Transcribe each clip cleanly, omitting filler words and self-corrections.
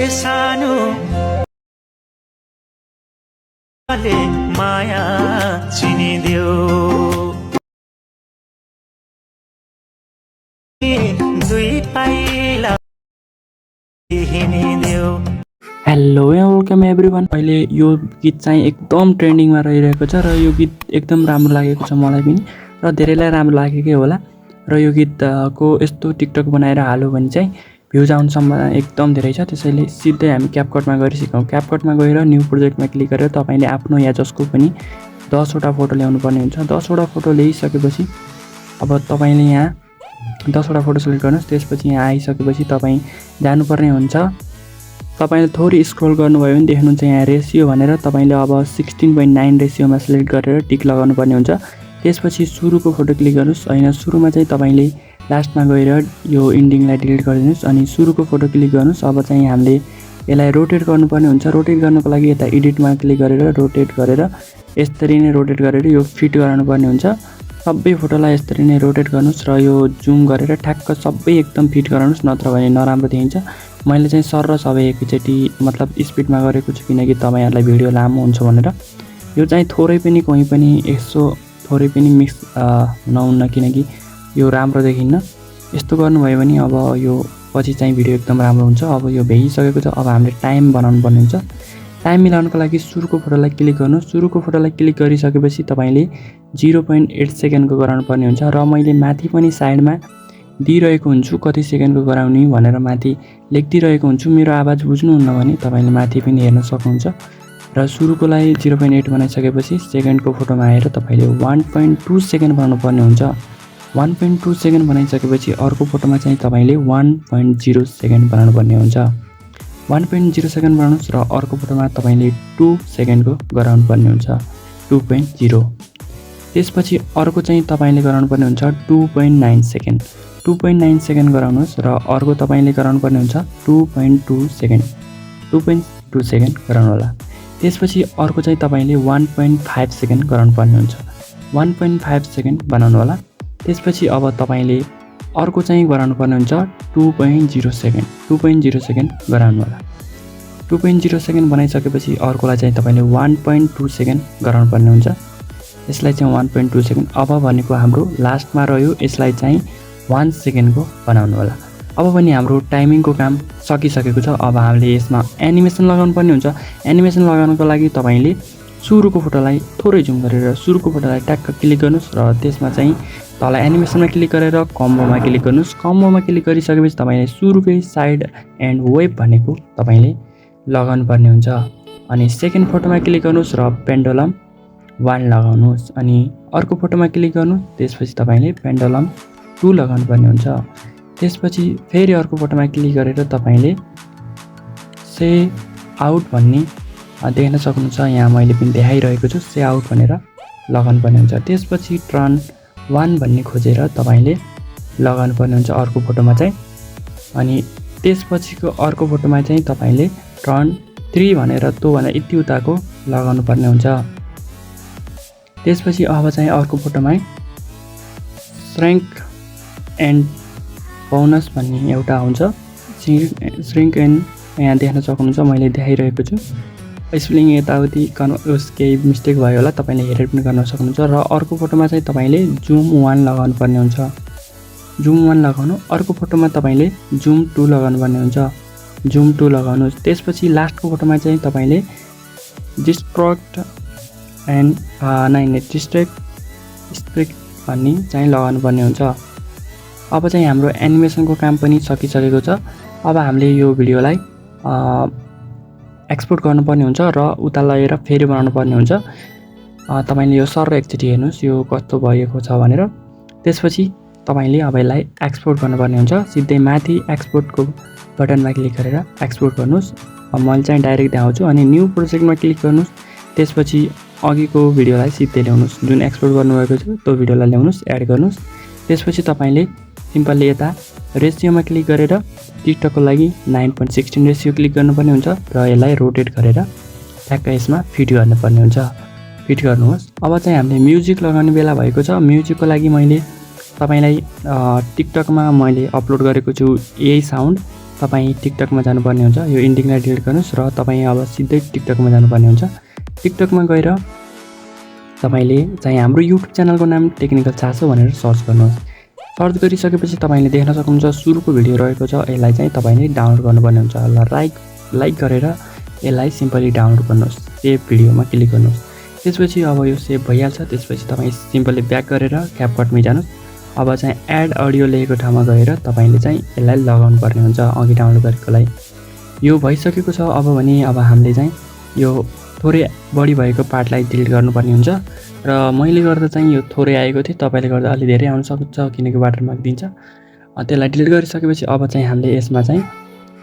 ए सानो माया चिनिदेऊ दुई पाइला हिँडिदेऊ। Hello welcome everyone. अहिले यो गीत चाहिँ एकदम ट्रेन्डिङमा रहिरहेको छ र यो गीत एकदम राम्रो लागेको छ मलाई पनि र धेरैलाई राम्रो लागेकै होला। र यो गीतको यस्तो टिकटक बनाएर हाल्यो भने चाहिँ भ्युज आउने सम्भावना एकदम धेरै छ। त्यसैले सिधै हामी क्यापकटमा गएर सिकौँ। क्यापकटमा गएर न्यू प्रोजेक्टमा क्लिक गरेर तपाईँले आफ्नो या जसको पनि 10वटा फोटो ल्याउनु पर्ने हुन्छ। 10वटा फोटो ल्याइसकेपछि अब तपाईँले यहाँ 10वटा फोटो सेलेक्ट गर्नुहोस्। त्यसपछि यहाँ आइसकेपछि तपाईँ जानुपर्ने हुन्छ। तपाईँले थोरै स्क्रोल गर्नुभयो भने देख्नुहुन्छ यहाँ रेसियो भनेर। तपाईँले अब 16.9 रेसियोमा सेलेक्ट गरेर टिक लगाउनु पर्ने हुन्छ। त्यसपछि सुरुको फोटो क्लिक गर्नुहोस्। होइन, सुरुमा चाहिँ तपाईँले लास्टमा गएर यो इन्डिङलाई डिलिट गरिदिनुहोस् अनि सुरुको फोटो क्लिक गर्नुहोस्। अब चाहिँ हामीले यसलाई रोटेट गर्नुपर्ने हुन्छ। रोटेट गर्नको लागि यता एडिटमा क्लिक गरेर रोटेट गरेर यसरी नै रोटेट गरेर यो फिट गराउनु पर्ने हुन्छ। सबै फोटोलाई यसरी नै रोटेट गर्नुहोस् र यो जुम गरेर ठ्याक्क सबै एकदम फिट गराउनुहोस्, नत्र भने नराम्रो देखिन्छ। मैले चाहिँ सर र सबै एकैचोटि मतलब स्पिडमा गरेको छु किनकि तपाईँहरूलाई भिडियो लामो हुन्छ भनेर। यो चाहिँ थोरै पनि कहीँ पनि यसो थोरै पनि मिक्स नहुन्न किनकि यो राम्रो देखिन्न। यस्तो गर्नुभयो भने अब यो पछि चाहिँ भिडियो एकदम राम्रो हुन्छ। अब यो भइसकेको छ। अब हामीले टाइम बनाउनु पर्ने हुन्छ। टाइम मिलाउनको लागि सुरुको फोटोलाई क्लिक गर्नुहोस्। सुरुको फोटोलाई क्लिक गरिसकेपछि तपाईँले 0.8 सेकेन्डको गराउनु पर्ने हुन्छ र मैले माथि पनि साइडमा दिइरहेको हुन्छु कति सेकेन्डको गराउने भनेर माथि लेखिदिइरहेको हुन्छु। मेरो आवाज बुझ्नुहुन्न भने तपाईँले माथि पनि हेर्न सक्नुहुन्छ। र सुरुकोलाई 0.8 बनाइसकेपछि सेकेन्डको फोटोमा आएर तपाईँले 1.2 सेकेन्ड बनाउनु पर्ने हुन्छ। 1.2 सेकेन्ड बनाइसकेपछि अर्को फोटोमा चाहिँ तपाईँले 1.0 सेकेन्ड बनाउनु पर्ने हुन्छ। 1.0 सेकेन्ड बनाउनुहोस् र अर्को फोटोमा तपाईँले 2 सेकेन्डको गराउनु पर्ने हुन्छ, 2.0। त्यसपछि अर्को चाहिँ तपाईँले गराउनु पर्ने हुन्छ 2.9 सेकेन्ड। 2.9 सेकेन्ड गराउनुहोस् र अर्को तपाईँले गराउनु पर्ने हुन्छ 2.2 सेकेन्ड। 2.2 सेकेन्ड गराउनु होला। त्यसपछि अर्को चाहिँ तपाईँले 1.5 सेकेन्ड गराउनु पर्ने हुन्छ। 1.5 सेकेन्ड बनाउनु होला। त्यसपछि अब तपाईँले अर्को चाहिँ गराउनु पर्ने हुन्छ 2.0 सेकेन्ड। 2.0 सेकेन्ड गराउनु होला। 2.0 सेकेन्ड बनाइसकेपछि अर्कोलाई चाहिँ तपाईँले 1.2 सेकेन्ड गराउनु पर्ने हुन्छ। यसलाई चाहिँ 1.2 सेकेन्ड। अब भनेको हाम्रो लास्टमा रह्यो, यसलाई चाहिँ 1 सेकेन्डको बनाउनु होला। अब पनि हाम्रो टाइमिङको काम सकिसकेको छ। अब हामीले यसमा एनिमेसन लगाउनु पर्ने हुन्छ। एनिमेसन लगाउनको लागि तपाईँले सुरुको फोटोलाई थोरै जुम गरेर सुरुको फोटोलाई ट्याक्क क्लिक गर्नुहोस् र त्यसमा चाहिँ तल एनिमेसनमा क्लिक गरेर कम्बोमा क्लिक गर्नुहोस्। कम्बोमा क्लिक गरिसकेपछि तपाईँले सुरुकै साइड एन्ड वेभ भनेको तपाईँले लगाउनु पर्ने हुन्छ। अनि सेकेन्ड फोटोमा क्लिक गर्नुहोस् र पेन्डुलम 1 लगाउनुहोस्। अनि अर्को फोटोमा क्लिक गर्नु, त्यसपछि तपाईँले पेन्डुलम 2 लगाउनु पर्ने हुन्छ। त्यसपछि फेरि अर्को फोटोमा क्लिक गरेर तपाईँले से आउट भन्ने देख्न सक्नुहुन्छ। यहाँ मैले पनि देखाइरहेको छु, से आउट भनेर लगाउनु पर्ने हुन्छ। त्यसपछि ट्रन्ड 1 भन्ने खोजेर तपाईँले लगाउनु पर्ने हुन्छ अर्को फोटोमा चाहिँ। अनि त्यसपछिको अर्को फोटोमा चाहिँ तपाईँले ट्रन्ड 3 भनेर त्योभन्दा यति उताको लगाउनु पर्ने हुन्छ। त्यसपछि अब चाहिँ अर्को फोटोमा श्रिङ्क एन्ड बोनस भन्ने एउटा हुन्छ। श्रिङ्क एन्ड यहाँ देख्न सक्नुहुन्छ, मैले देखाइरहेको छु। स्पेलिङ यताउति केही मिस्टेक भयो होला, तपाईँले हेरेर पनि गर्न सक्नुहुन्छ। र अर्को फोटोमा चाहिँ तपाईँले जुम 1 लगाउनु पर्ने हुन्छ। जुम 1 लगाउनु। अर्को फोटोमा तपाईँले जुम 2 लगाउनु पर्ने हुन्छ। जुम 2 लगाउनुहोस्। त्यसपछि लास्टको फोटोमा चाहिँ तपाईँले डिस्ट्र्याक्ट भन्ने चाहिँ लगाउनु पर्ने हुन्छ। अब चाहिँ हाम्रो एनिमेसनको काम पनि सकिसकेको छ। अब हामीले यो भिडियोलाई एक्सपोर्ट गर्नुपर्ने हुन्छ र उता लगेर फेरि बनाउनु पर्ने हुन्छ। तपाईँले यो सर एकचोटि हेर्नुहोस् यो कस्तो भएको छ भनेर। त्यसपछि तपाईँले अब यसलाई एक्सपोर्ट गर्नुपर्ने हुन्छ। सिधै माथि एक्सपोर्टको बटनमा क्लिक गरेर एक्सपोर्ट गर्नुहोस्। मैले चाहिँ डाइरेक्ट देखाउँछु। अनि न्यू प्रोजेक्टमा क्लिक गर्नुहोस्। त्यसपछि अघिको भिडियोलाई सिधै ल्याउनुहोस्, जुन एक्सपोर्ट गर्नुभएको छ त्यो भिडियोलाई ल्याउनुहोस्, एड गर्नुहोस्। त्यसपछि तपाईँले सिम्पल्ली यता रेसियोमा क्लिक गरेर टिकटकको लागि 9.16 रेसियो क्लिक गर्नुपर्ने हुन्छ र यसलाई रोटेट गरेर ठ्याक्क यसमा फिट गर्नुपर्ने हुन्छ। फिट गर्नुहोस्। अब चाहिँ हामीले म्युजिक लगाउने बेला भएको छ। म्युजिकको लागि मैले तपाईँलाई टिकटकमा मैले अपलोड गरेको छु यही साउन्ड। तपाईँ टिकटकमा जानुपर्ने हुन्छ। यो इन्डिङलाई डिलिट गर्नुहोस् र तपाईँ अब सिधै टिकटकमा जानुपर्ने हुन्छ। टिकटकमा गएर तपाईँले चाहिँ हाम्रो युट्युब च्यानलको नाम टेक्निकल चासो भनेर सर्च गर्नुहोस्। सर्च गरिसकेपछि तपाईँले देख्न सक्नुहुन्छ सुरुको भिडियो रहेको छ, यसलाई चाहिँ तपाईँले डाउनलोड गर्नुपर्ने हुन्छ। ल लाइक गरेर यसलाई सिम्पली डाउनलोड गर्नुहोस्, सेभ भिडियोमा क्लिक गर्नुहोस्। त्यसपछि अब यो सेभ भइहाल्छ। त्यसपछि तपाईँ सिम्पली ब्याक गरेर क्यापकटमै जानुहोस्। अब चाहिँ एड अडियो लेखेको ठाउँमा गएर तपाईँले चाहिँ यसलाई लगाउनु पर्ने हुन्छ अघि डाउनलोड गरेकोलाई। यो भइसकेको छ। अब भने अब हामीले चाहिँ यो थोरै बढी भएको पार्टलाई डिलिट गर्नुपर्ने हुन्छ र मैले गर्दा चाहिँ यो थोरै आएको थियो, तपाईँले गर्दा अलि धेरै आउन सक्छ किनकि वाटरमार्क दिन्छ। त्यसलाई डिलिट गरिसकेपछि अब चाहिँ हामीले यसमा चाहिँ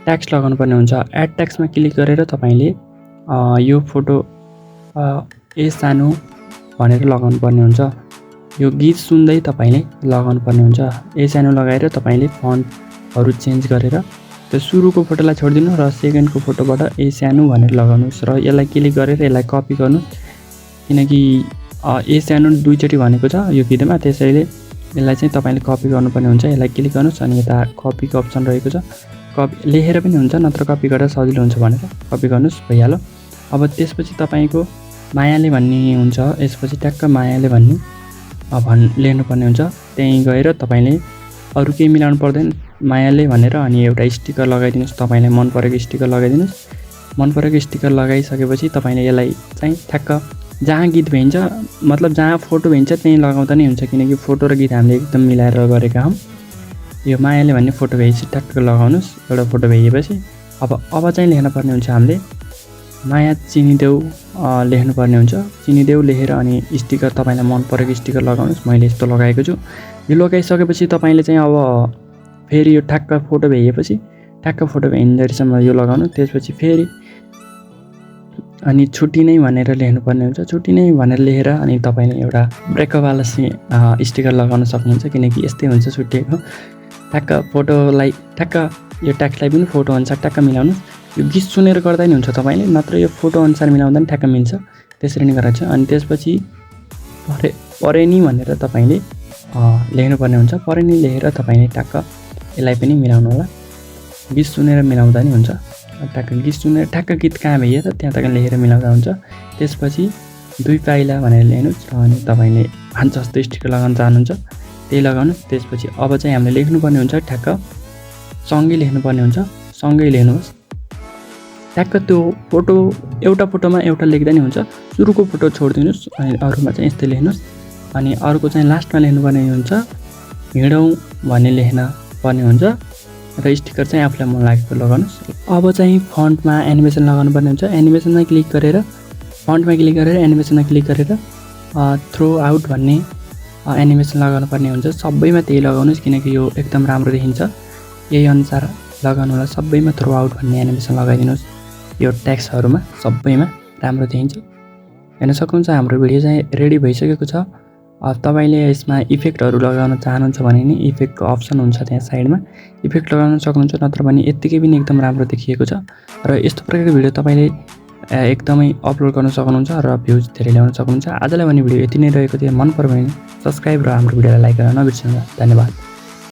ट्याक्स लगाउनु पर्ने हुन्छ। एड ट्याक्समा क्लिक गरेर तपाईँले यो फोटो सानु भनेर लगाउनु पर्ने हुन्छ। यो गीत सुन्दै तपाईँले लगाउनु पर्ने हुन्छ। सानु लगाएर तपाईँले फन्टहरू चेन्ज गरेर त्यो सुरुको फोटोलाई छोडिदिनु र सेकेन्डको फोटोबाट सानु भनेर लगाउनुहोस् र यसलाई क्लिक गरेर यसलाई कपी गर्नु, किनकि सानु दुईचोटि भनेको छ यो गीतमा, त्यसैले यसलाई चाहिँ तपाईँले कपी गर्नुपर्ने हुन्छ। यसलाई क्लिक गर्नुहोस् अनि यता कपीको अप्सन रहेको छ, कपी लेखेर पनि हुन्छ नत्र कपी गरेर सजिलो हुन्छ भनेर कपी गर्नुहोस्, भइहाल्यो। अब त्यसपछि तपाईँको मायाले भन्ने हुन्छ, यसपछि ट्याक्क मायाले भन्ने लेख्नुपर्ने हुन्छ। त्यहीँ गएर तपाईँले अरू केही मिलाउनु पर्दैन, मायाले भनेर अनि एउटा स्टिकर लगाइदिनुहोस्। तपाईँलाई मन परेको स्टिकर लगाइदिनुहोस्। मन परेको स्टिकर लगाइसकेपछि तपाईँले यसलाई चाहिँ ठ्याक्क जहाँ गीत भइन्छ, मतलब जहाँ फोटो भइन्छ त्यहीँ लगाउँदा नै हुन्छ, किनकि फोटो र गीत हामीले एकदम मिलाएर गरेका हौँ। यो मायाले भन्ने फोटो भएपछि ट्याक्क लगाउनुहोस्। एउटा फोटो भइएपछि अब चाहिँ लेख्नुपर्ने हुन्छ हामीले माया चिनिदेऊ लेख्नुपर्ने हुन्छ। चिनिदेऊ लेखेर अनि स्टिकर तपाईँलाई मन परेको स्टिकर लगाउनुहोस्। मैले यस्तो लगाएको छु। यो लगाइसकेपछि तपाईँले चाहिँ अब फेरि यो ठ्याक्क फोटो भइएपछि ठ्याक्क फोटो भइन्जेलसम्म यो लगाउनु। त्यसपछि फेरि अनि छुट्टी नै भनेर लेख्नुपर्ने हुन्छ। छुट्टी नै भनेर लेखेर अनि तपाईँले एउटा ब्रेकअपवाला स्टिकर लगाउन सक्नुहुन्छ, किनकि यस्तै हुन्छ छुट्टिएको। ठ्याक्क फोटोलाई ठ्याक्क यो ट्याक्सलाई पनि फोटो अनुसार ट्याक्क मिलाउनुहोस्। यो गीत सुनेर गर्दा नि हुन्छ तपाईँले, नत्र यो फोटो अनुसार मिलाउँदा पनि ठ्याक्क मिल्छ। त्यसरी नै गराउँछ। अनि त्यसपछि परेनी भनेर तपाईँले लेख्नुपर्ने हुन्छ। परेनी लेखेर तपाईँले ट्याक्क यसलाई पनि मिलाउनु होला। गीत सुनेर मिलाउँदा नि हुन्छ। ट्याक्क गीत सुनेर ठ्याक्क गीत कहाँ भइयो त त्यहाँ तक लेखेर मिलाउँदा हुन्छ। त्यसपछि 2 पाइला भनेर लेख्नुहोस् र अनि तपाईँले जस्तो स्टिकर लगाउन चाहनुहुन्छ त्यही लगाउनुहोस्। त्यसपछि अब चाहिँ हामीले लेख्नुपर्ने हुन्छ ठ्याक्क सँगै लेख्नुपर्ने हुन्छ। सँगै लेख्नुहोस्। ट्याक्क त्यो फोटो एउटा फोटोमा एउटा लेख्दा नि हुन्छ। सुरुको फोटो छोडिदिनुहोस् अनि अरूमा चाहिँ यस्तै लेख्नुहोस्। अनि अर्को चाहिँ लास्टमा लेख्नुपर्ने हुन्छ हिँडौँ भन्ने लेख्न पर्ने हुन्छ र स्टिकर चाहिँ आफूलाई मन लागेको लगाउनुहोस्। अब चाहिँ फन्टमा एनिमेसन लगाउनु पर्ने हुन्छ। एनिमेसनमा क्लिक गरेर फन्टमा क्लिक गरेर एनिमेसनमा क्लिक गरेर थ्रो आउट भन्ने एनिमेसन लगाउनु पर्ने हुन्छ। सबैमा त्यही लगाउनुहोस् किनकि यो एकदम राम्रो देखिन्छ। यही अनुसार लगाउनु होला। सबैमा थ्रो आउट भन्ने एनिमेसन लगाइदिनुहोस्। यो ट्याक्सहरूमा सबैमा राम्रो देखिन्छ। हेर्न सक्नुहुन्छ हाम्रो भिडियो चाहिँ रेडी भइसकेको छ। तपाईँले यसमा इफेक्टहरू लगाउन चाहनुहुन्छ भने नि इफेक्टको अप्सन हुन्छ त्यहाँ साइडमा, इफेक्ट लगाउन सक्नुहुन्छ। नत्र भने यत्तिकै पनि एकदम राम्रो देखिएको छ। र यस्तो प्रकारको भिडियो तपाईँले एकदमै अपलोड गर्न सक्नुहुन्छ र भ्युज धेरै ल्याउन सक्नुहुन्छ। आजलाई भने भिडियो यति नै रहेको थियो। मन पर्यो भने सब्सक्राइब र हाम्रो भिडियोलाई लाइक गर्न नबिर्सनु। धन्यवाद।